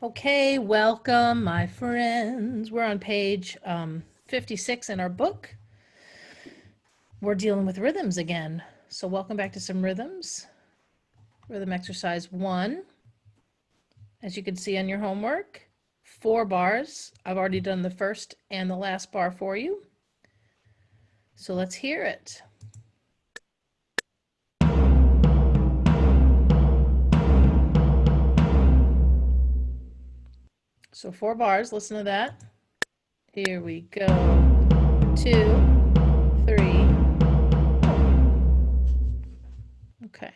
Okay, welcome, my friends. We're on page 56 in our book. We're dealing with rhythms again. So welcome back to some rhythms. Rhythm exercise 1, as you can see on your homework, 4 bars. I've already done the first and the last bar for you. So let's hear it. So 4 bars, listen to that. Here we go. 2, 3, 4. Okay.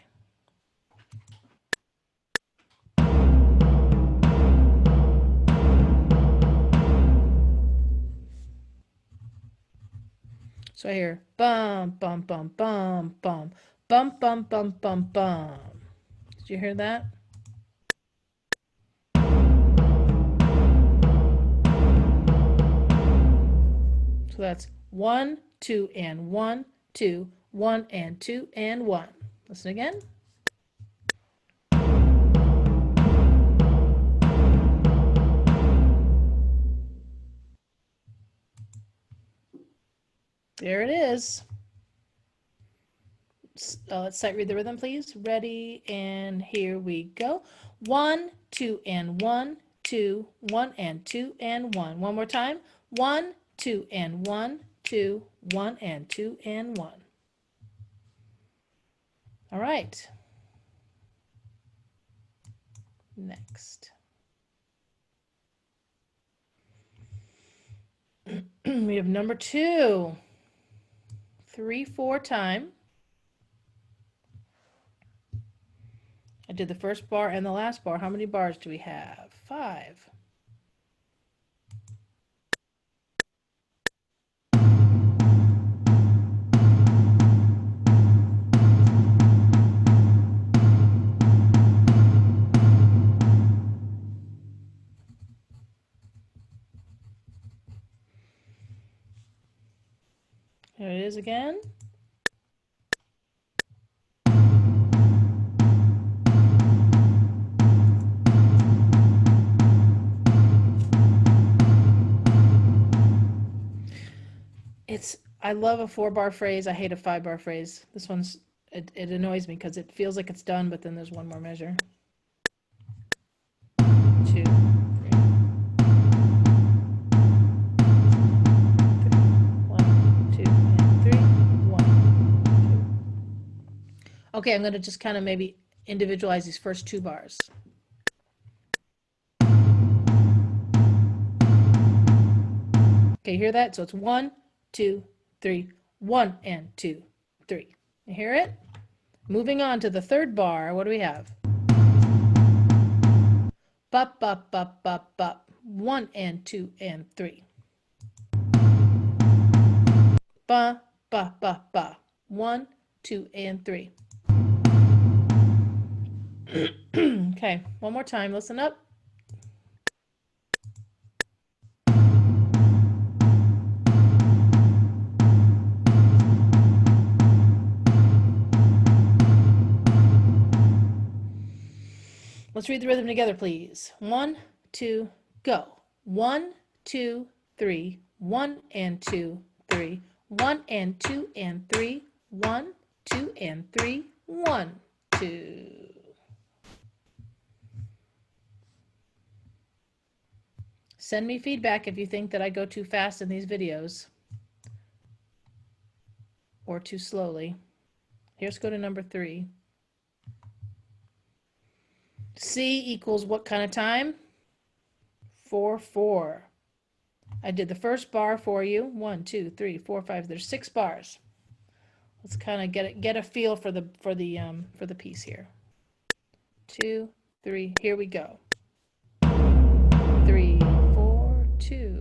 So I hear bum, bum, bum, bum, bum, bum, bum, bum, bum, bum. Did you hear that? So that's 1, 2, and 1, 2, 1, and 2, and 1. Listen again. There it is. Let's sight read the rhythm, please. Ready, and here we go. 1, 2, and 1, 2, 1, and 2, and 1. One more time. 1, 2, and 1, 2, 1, and 2, and 1. All right. Next. We have number 2. 3, 4 time. I did the first bar and the last bar. How many bars do we have? 5. Here it is again. I love a 4-bar phrase. I hate a 5-bar phrase. This one's, it annoys me because it feels like it's done, but then there's one more measure. 2, 3. 1, 2, and 3. 1, 2. Okay, I'm going to just kind of maybe individualize these first 2 bars. Okay, hear that? So it's 1, 2, 3, 1, and 2, 3. You hear it? Moving on to the third bar, what do we have? Bop, bop, bop, bop, bop. 1 and 2 and 3. Ba, ba, ba, ba. 1, 2, and 3. Okay, one more time. Listen up. Let's read the rhythm together, please. 1, 2, go. 1, 2, 3. 1 and 2, 3. 1 and 2 and 3. 1, 2 and 3. 1, 2. Send me feedback if you think that I go too fast in these videos or too slowly. Here's go to number 3. C equals what kind of time? 4, 4. I did the first bar for you. 1, 2, 3, 4, 5. There's 6 bars. Let's kind of get a feel for the piece here. 2, 3. Here we go. 3, 4, 2,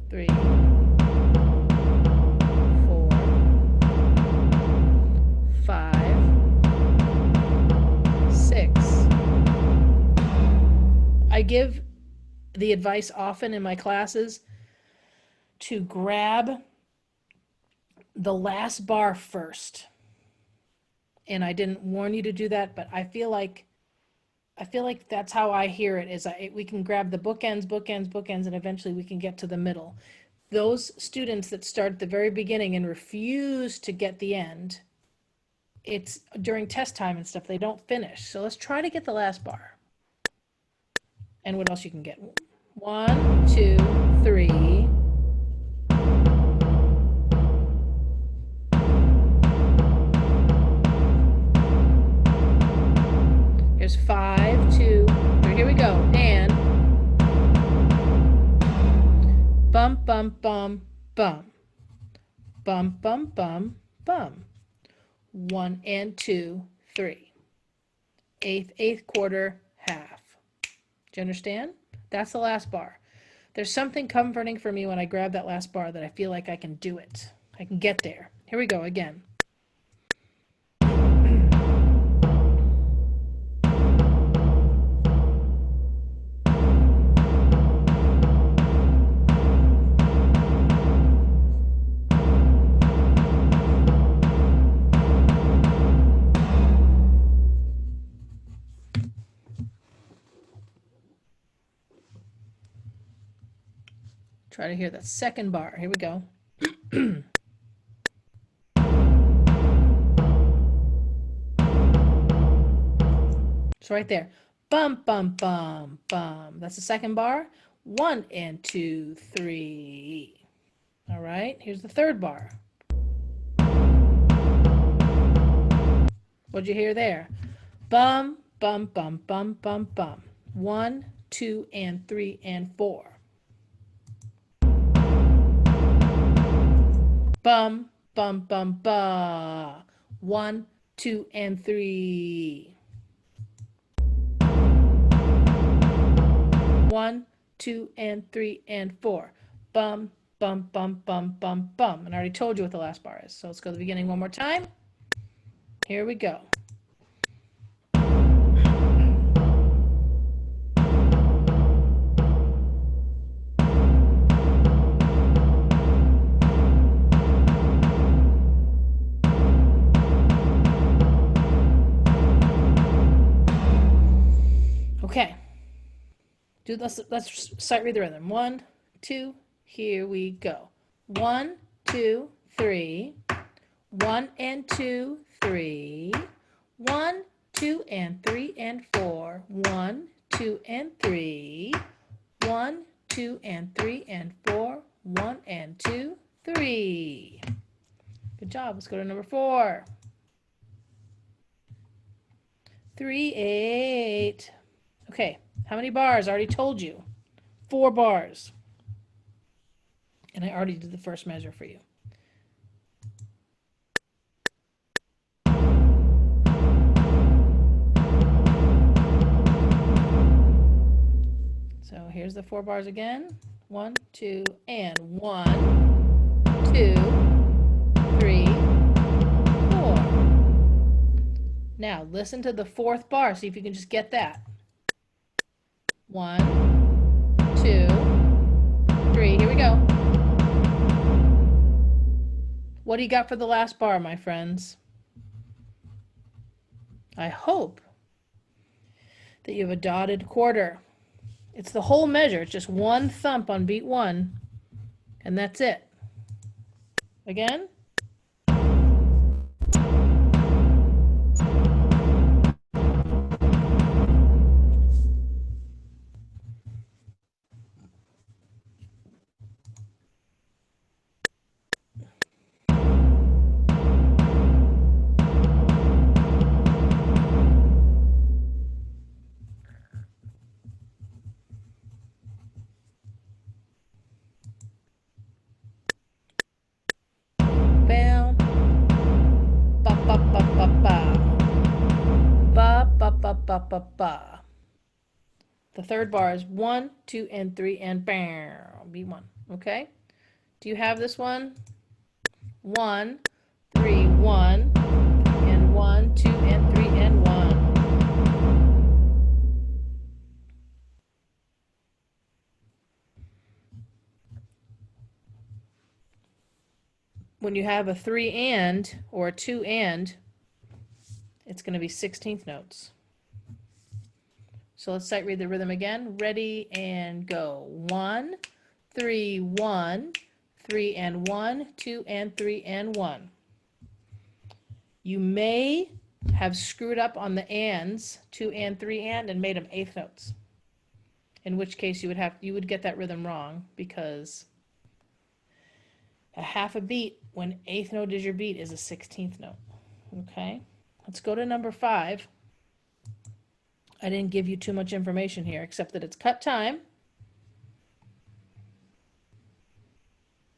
3, 4, 5, 6. I give the advice often in my classes to grab the last bar first. And I didn't warn you to do that, but I feel like I feel like that's how I hear it is we can grab the bookends, bookends, bookends, and eventually we can get to the middle. Those students that start at the very beginning and refuse to get the end, it's during test time and stuff, they don't finish. So let's try to get the last bar. And what else you can get? 1, 2, 3. Here's 5, 2, 3. Here we go. And bum, bum, bum, bum. Bum, bum, bum, bum. 1 and 2, 3. Eighth, quarter, half. Do you understand? That's the last bar. There's something comforting for me when I grab that last bar that I feel like I can do it. I can get there. Here we go again. Try to hear that second bar. Here we go. It's right there. Bum, bum, bum, bum. That's the second bar. 1 and 2, 3. All right, here's the third bar. What'd you hear there? Bum, bum, bum, bum, bum, bum. 1, 2, and 3, and 4. Bum, bum, bum, ba. 1, 2, and 3. 1, 2, and 3, and 4. Bum, bum, bum, bum, bum, bum. And I already told you what the last bar is. So let's go to the beginning one more time. Here we go. Okay. Let's start with the rhythm. 1, 2, here we go. 1, 2, 3. 1 and 2, 3. 1, 2, and 3, and 4. 1, 2, and 3. 1, 2, and 3, and 4. 1 and 2, 3. Good job. Let's go to number 4. 3, 8. Okay, how many bars? I already told you. 4 bars. And I already did the first measure for you. So here's the 4 bars again. 1, 2, and 1, 2, 3, 4. Now listen to the 4th bar. See if you can just get that. 1, 2, 3. Here we go. What do you got for the last bar, my friends? I hope that you have a dotted quarter. It's the whole measure. It's just one thump on beat 1, and that's it. Again. Bam. Ba ba ba ba ba. Ba ba ba ba ba ba. The 3rd bar is 1, 2, and 3, and bam. B1. Okay. Do you have this one? 1, 3, 1, and 1, 2, and 3, and 1. When you have a 3 and or a 2 and, it's going to be 16th notes. So let's sight read the rhythm again. Ready and go. 1, 3, 1, 3 and 1, 2 and 3 and 1. You may have screwed up on the ands, 2 and 3 and made them eighth notes. In which case you would get that rhythm wrong, because a half a beat when eighth note is your beat is a 16th note. Okay, let's go to number 5. I didn't give you too much information here except that it's cut time.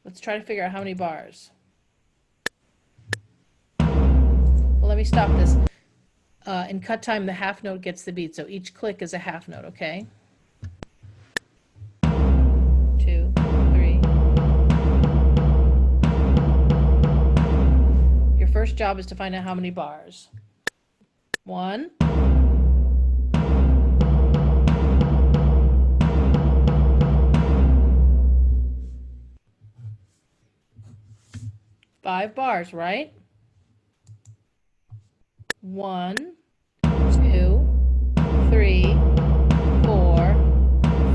Let's try to figure out how many bars. Well, let me stop this. In cut time, the half note gets the beat, so each click is a half note, okay? 2, 3. Your first job is to find out how many bars. 1. 5 bars, right? 1, 2, 3, 4,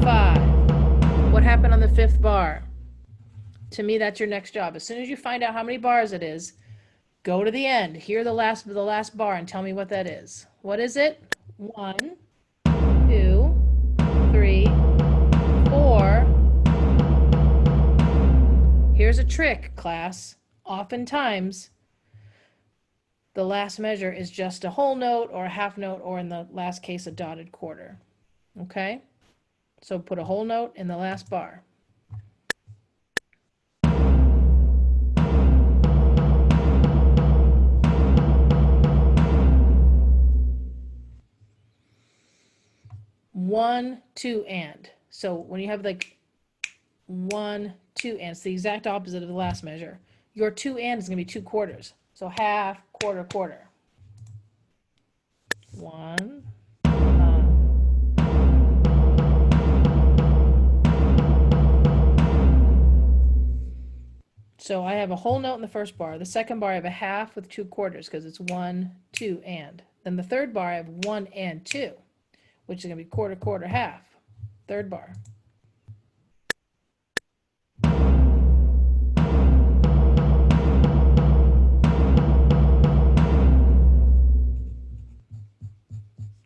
5. What happened on the 5th bar? To me, that's your next job. As soon as you find out how many bars it is, go to the end, hear the last bar, and tell me what that is. What is it? 1, 2, 3, 4. Here's a trick, class. Oftentimes, the last measure is just a whole note or a half note, or in the last case, a dotted quarter. Okay? So put a whole note in the last bar. One, two, and. So when you have like 1, 2, and it's the exact opposite of the last measure. Your 2 and is going to be 2 quarters. So half, quarter, quarter. 1. So I have a whole note in the first bar. The second bar I have a half with 2 quarters because it's 1, 2, and. Then the third bar I have 1 and 2, which is going to be quarter, quarter, half. Third bar.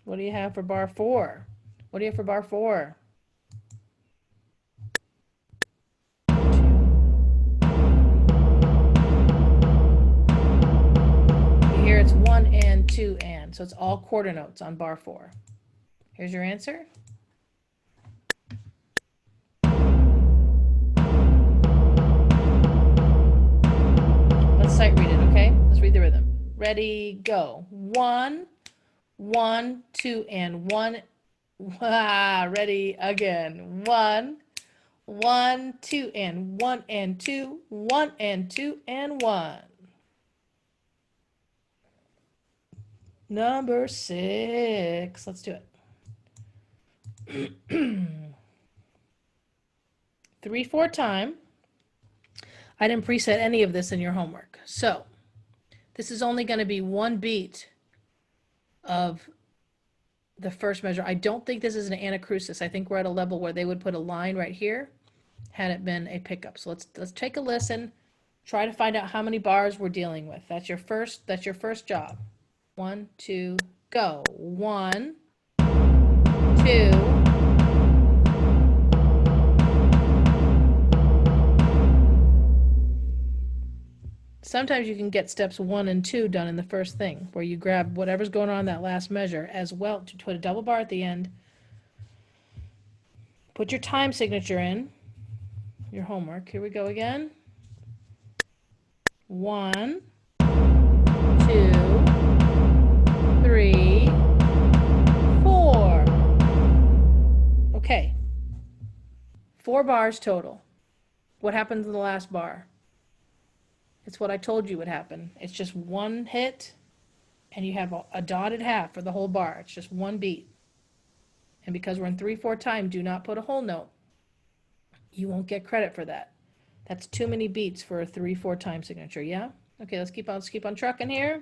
What do you have for bar 4? What do you have for bar 4? 2. You hear it's 1 and 2 and, so it's all quarter notes on bar 4. Here's your answer. Let's sight read it, okay? Let's read the rhythm. Ready, go. 1, 1, 2, and 1. Ready again. 1, 1, 2, and 1 and 2, 1 and 2 and 1. Number 6. Let's do it. 3/4 time. I didn't preset any of this in your homework. So this is only going to be one beat of the first measure. I don't think this is an anacrusis. I think we're at a level where they would put a line right here had it been a pickup. So let's take a listen. Try to find out how many bars we're dealing with. That's your first job. 1, 2, go. 1, 2. Sometimes you can get steps 1 and 2 done in the first thing, where you grab whatever's going on in that last measure as well to put a double bar at the end. Put your time signature in, your homework. Here we go again. 1, 2, 3, 4. Okay. 4 bars total. What happens in the last bar? It's what I told you would happen. It's just one hit, and you have a dotted half for the whole bar. It's just one beat. And because we're in 3/4 time, do not put a whole note. You won't get credit for that. That's too many beats for a 3/4 time signature, yeah? Okay, let's keep on trucking here.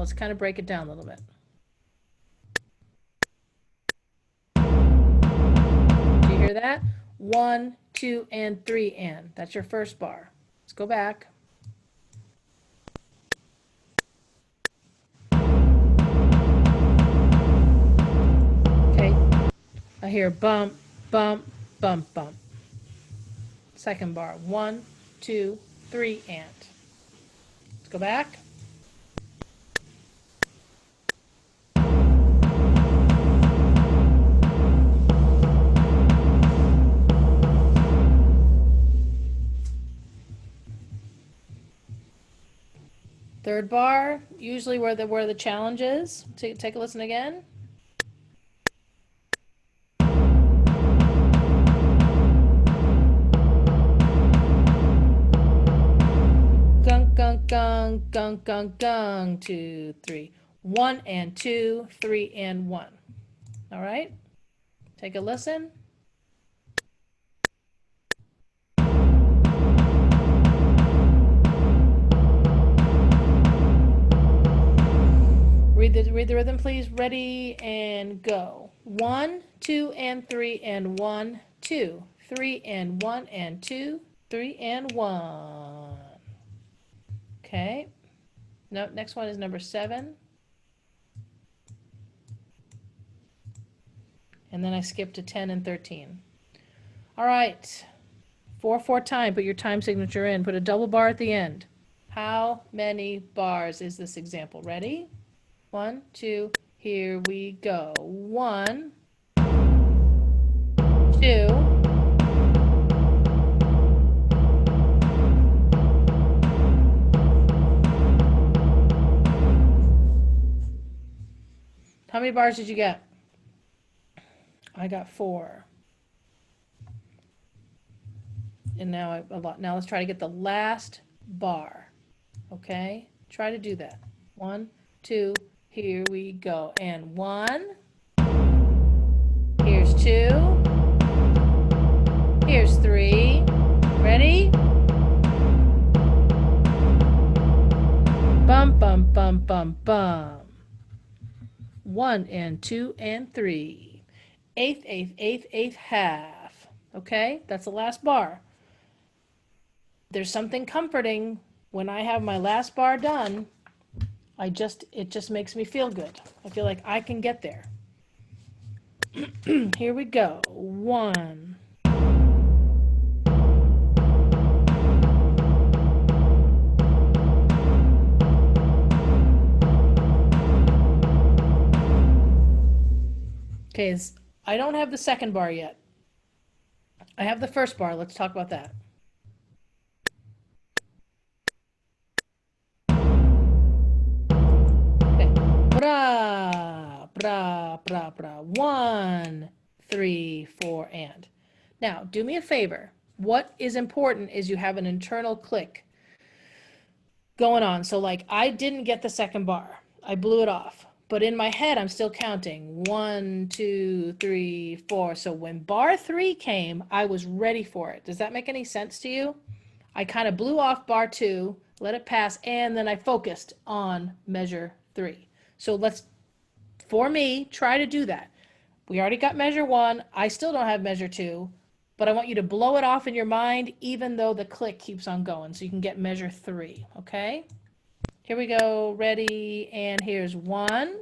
let's kind of break it down a little bit. Do you hear that? 1, 2, and 3, and. That's your first bar. Let's go back. Okay. I hear bump, bump, bump, bump. Second bar. 1, 2, 3, and. Let's go back. Third bar, usually where the challenge is. Take a listen again. Gung, gung, gung, gung, gung, gung. 2, 3. 1 and 2, 3 and 1. All right? Take a listen. Read the rhythm, please. Ready and go. 1, 2, and 3 and 1, 2, 3 and 1 and 2, 3 and 1. Okay. No, next one is number 7. And then I skip to 10 and 13. All right. 4/4 time. Put your time signature in. Put a double bar at the end. How many bars is this example? Ready? 1, 2, here we go. 1, 2, how many bars did you get? I got 4. And now now let's try to get the last bar. Okay? Try to do that. 1, 2, here we go. And 1. Here's 2. Here's 3. Ready? Bum, bum, bum, bum, bum. 1 and 2 and 3. Eighth, eighth, eighth, eighth, half. Okay? That's the last bar. There's something comforting when I have my last bar done. It just makes me feel good. I feel like I can get there. Here we go. 1. Okay, I don't have the second bar yet. I have the first bar. Let's talk about that. Okay. Bra, bra, bra, bra. 1, 3, 4, and. Now, do me a favor. What is important is you have an internal click going on. So like I didn't get the second bar. I blew it off. But in my head, I'm still counting 1, 2, 3, 4. So when bar 3 came, I was ready for it. Does that make any sense to you? I kind of blew off bar 2, let it pass, and then I focused on measure 3. So let's, for me, try to do that. We already got measure 1. I still don't have measure 2, but I want you to blow it off in your mind, even though the click keeps on going, so you can get measure 3, okay? Here we go, ready, and here's 1.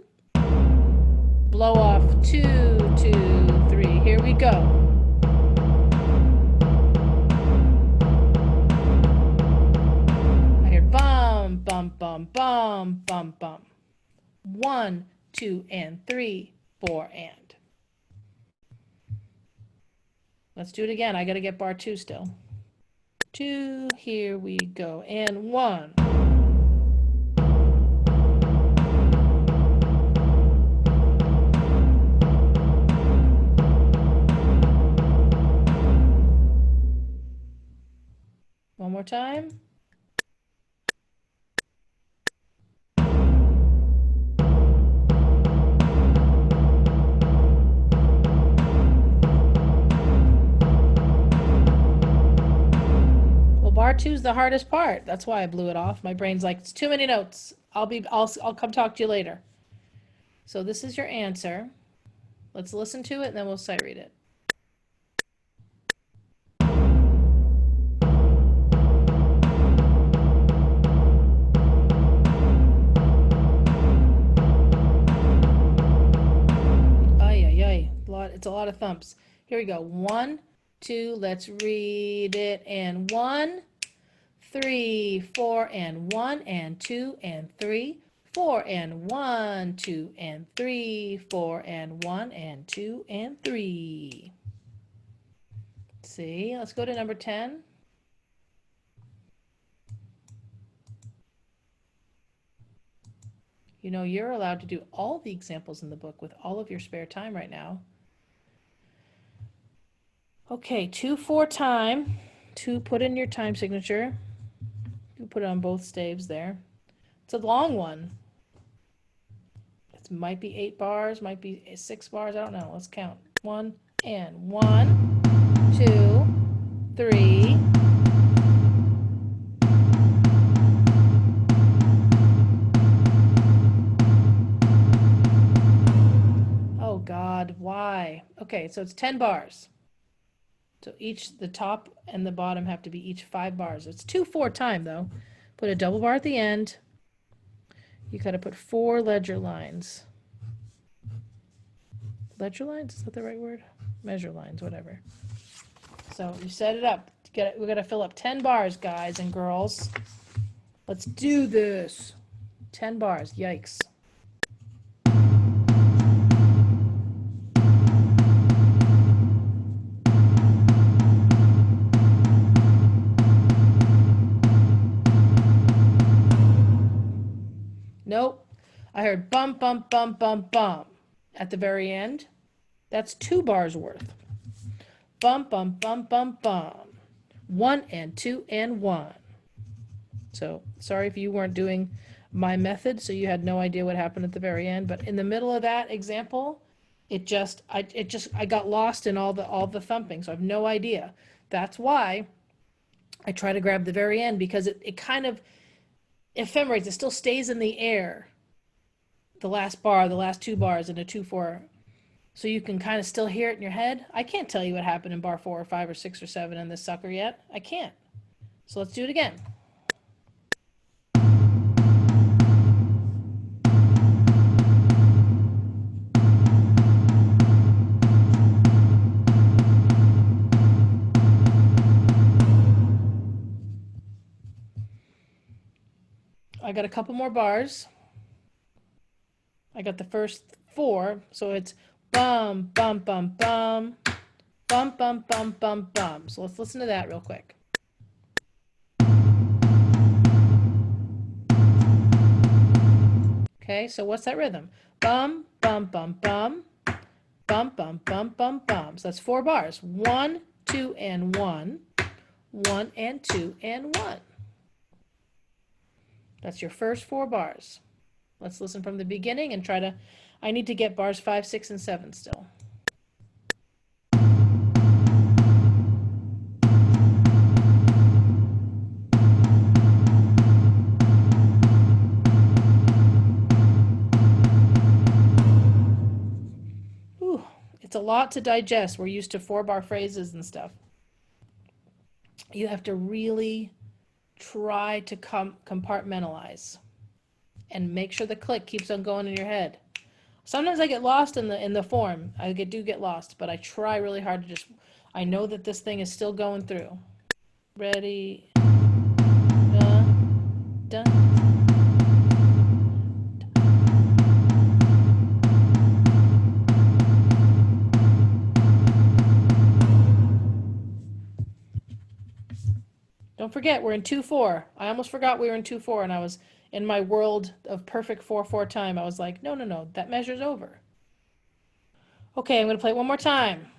Blow off 2, 2, 3. Here we go. I hear bum, bum, bum, bum, bum, bum. 1, 2, and 3, 4, and. Let's do it again. I got to get bar 2 still. 2, here we go, and 1. One more time. Well, bar Part 2 is the hardest part. That's why I blew it off. My brain's like, it's too many notes. I'll come talk to you later. So this is your answer. Let's listen to it and then we'll sight read it. It's a lot of thumps. Here we go. 1, 2, let's read it. And 1, 3, 4, and 1, and 2, and 3, 4, and 1, 2, and 3, 4, and 1, and 2, and 3. See, let's go to number 10. You know, you're allowed to do all the examples in the book with all of your spare time right now. Okay, 2, 4 time. 2, put in your time signature. You put it on both staves there. It's a long one. It might be 8 bars, might be 6 bars. I don't know. Let's count. 1 and 1, 2, 3. Oh God, why? Okay, so it's 10 bars. So each, the top and the bottom have to be each 5 bars. It's 2, 4 time though. Put a double bar at the end. You gotta put 4 ledger lines. Ledger lines, is that the right word? Measure lines, whatever. So you set it up. We gotta fill up 10 bars, guys and girls. Let's do this. 10 bars, yikes. Nope. I heard bum, bum, bum, bum, bum at the very end. That's 2 bars worth. Bum, bum, bum, bum, bum. 1 and 2 and 1. So sorry if you weren't doing my method, so you had no idea what happened at the very end. But in the middle of that example, I got lost in all the thumping, so I have no idea. That's why I try to grab the very end, because it kind of ephemerates. It still stays in the air. The last bar, the last 2 bars in a 2/4, so you can kind of still hear it in your head. I can't tell you what happened in bar 4 or 5 or 6 or 7 in this sucker yet. I can't. So let's do it again. I got a couple more bars. I got the first 4, so it's bum, bum, bum, bum, bum, bum, bum, bum, bum. So let's listen to that real quick. Okay, so what's that rhythm? Bum, bum, bum, bum, bum, bum, bum, bum, bum. So that's 4 bars. 1, 2, and 1. 1 and 2 and 1. That's your first 4 bars. Let's listen from the beginning and try to, I need to get bars 5, 6, and 7 still. Ooh, it's a lot to digest. We're used to 4-bar phrases and stuff. You have to really try to compartmentalize and make sure the click keeps on going in your head. Sometimes I get lost in the form. I do get lost, but I try really hard to just, I know that this thing is still going through. Ready, done. Don't forget, we're in 2/4. I almost forgot we were in 2/4, and I was in my world of perfect 4/4 time. I was like, no, no, no, that measure's over. Okay, I'm going to play it one more time.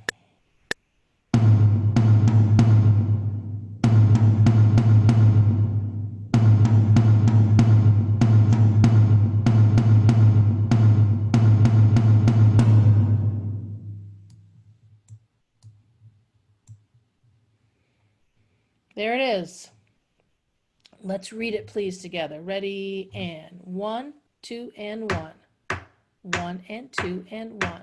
There it is. Let's read it, please, together. Ready, and 1, 2, and 1. 1 and 2 and 1.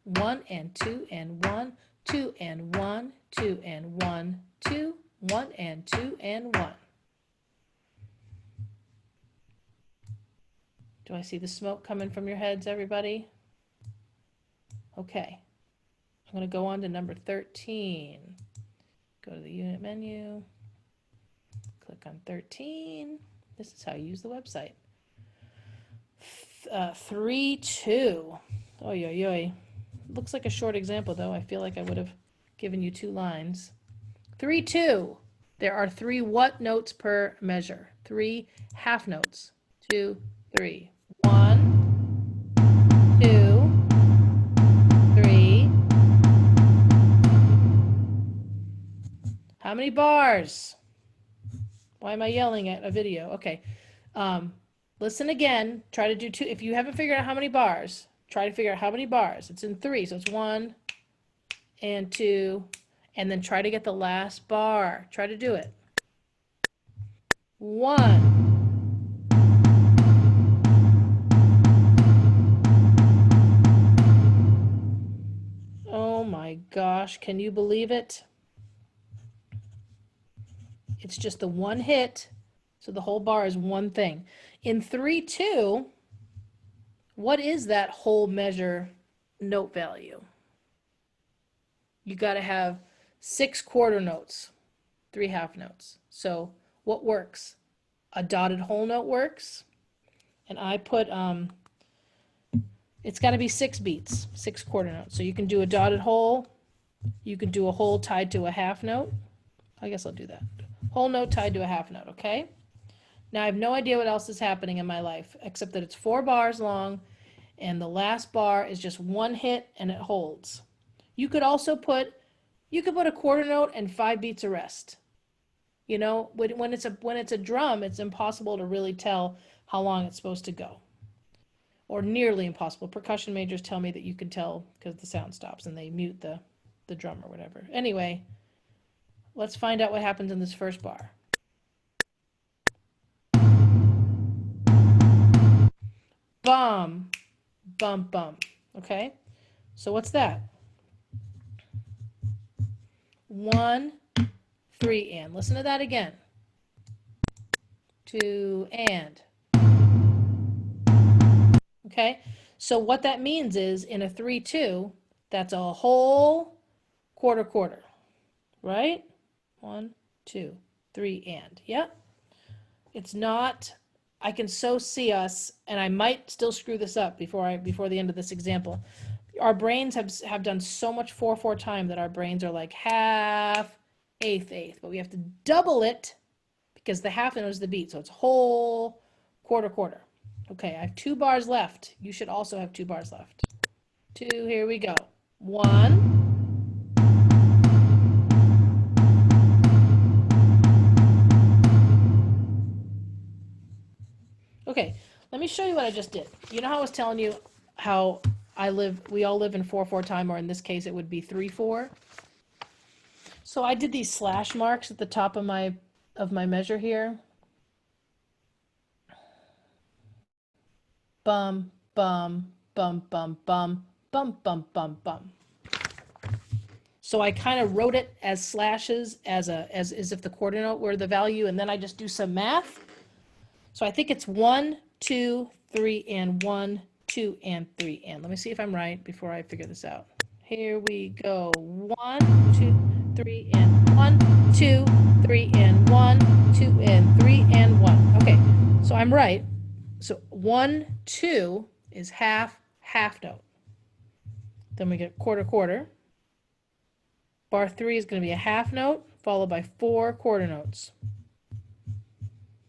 1 and 2 and 1. 2 and 1. 2 and 1. 2. 1 and 2 and 1. Do I see the smoke coming from your heads, everybody? Okay. I'm going to go on to number 13. Go to the unit menu. Click on 13. This is how you use the website. 3, 2. Oy, oy, oy. Looks like a short example, though. I feel like I would have given you 2 lines. 3, 2. There are 3 what notes per measure? 3 half notes. 2, 3. 1, 2, 3. How many bars? Why am I yelling at a video? Okay. Listen again. Try to do 2. If you haven't figured out how many bars, try to figure out how many bars. It's in 3, so it's 1 and 2, and then try to get the last bar. Try to do it. 1. Oh my gosh, can you believe it? It's just the one hit, so the whole bar is one thing. In 3, 2, what is that whole measure note value? You got to have 6 quarter notes, 3 half notes. So what works? A dotted whole note works, and I put it's got to be 6 beats, 6 quarter notes. So you can do a dotted whole, you can do a whole tied to a half note. I guess I'll do that. Whole note tied to a half note, okay? Now I have no idea what else is happening in my life except that it's 4 bars long and the last bar is just one hit and it holds. You could also put a quarter note and 5 beats of rest. You know, when it's a drum, it's impossible to really tell how long it's supposed to go. Or nearly impossible. Percussion majors tell me that you can tell because the sound stops and they mute the drum or whatever. Anyway, let's find out what happens in this first bar. Bum, bum, bum. Okay? So what's that? 1, 3, and. Listen to that again. 2, and. Okay? So what that means is in a 3, 2, that's a whole quarter, quarter. Right? 1, 2, 3, and. Yep. It's not, I can so see us, and I might still screw this up before the end of this example. Our brains have done so much 4/4 time that our brains are like half, eighth, but we have to double it because the half note is the beat, so it's whole, quarter, quarter. Okay, I have 2 bars left. You should also have 2 bars left. 2, here we go. 1. Okay, let me show you what I just did. You know how I was telling you how we all live in 4/4 time, or in this case it would be 3/4. So I did these slash marks at the top of my measure here. Bum, bum, bum, bum, bum, bum, bum, bum, bum. So I kind of wrote it as slashes as if the quarter note were the value, and then I just do some math. So I think it's 1, 2, 3, and 1, 2, and 3, and. Let me see if I'm right before I figure this out. Here we go. 1, 2, 3, and 1, 2, 3, and 1, 2, and 3, and 1. Okay, so I'm right. So 1, 2 is half note. Then we get quarter, quarter. Bar 3 is going to be a half note, followed by 4 quarter notes.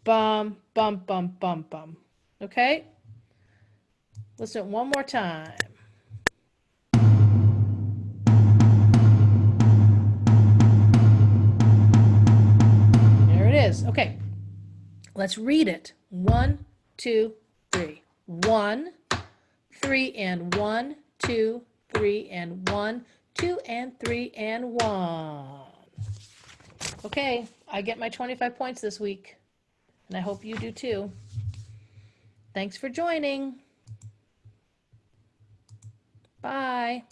Bum, bum, bum, bum, bum. Okay? Let's do it one more time. There it is. Okay. Let's read it. 1, 2, 3. 1, 3, and 1, 2, 3, and 1, 2, and 3, and 1. Okay, I get my 25 points this week. And I hope you do too. Thanks for joining. Bye.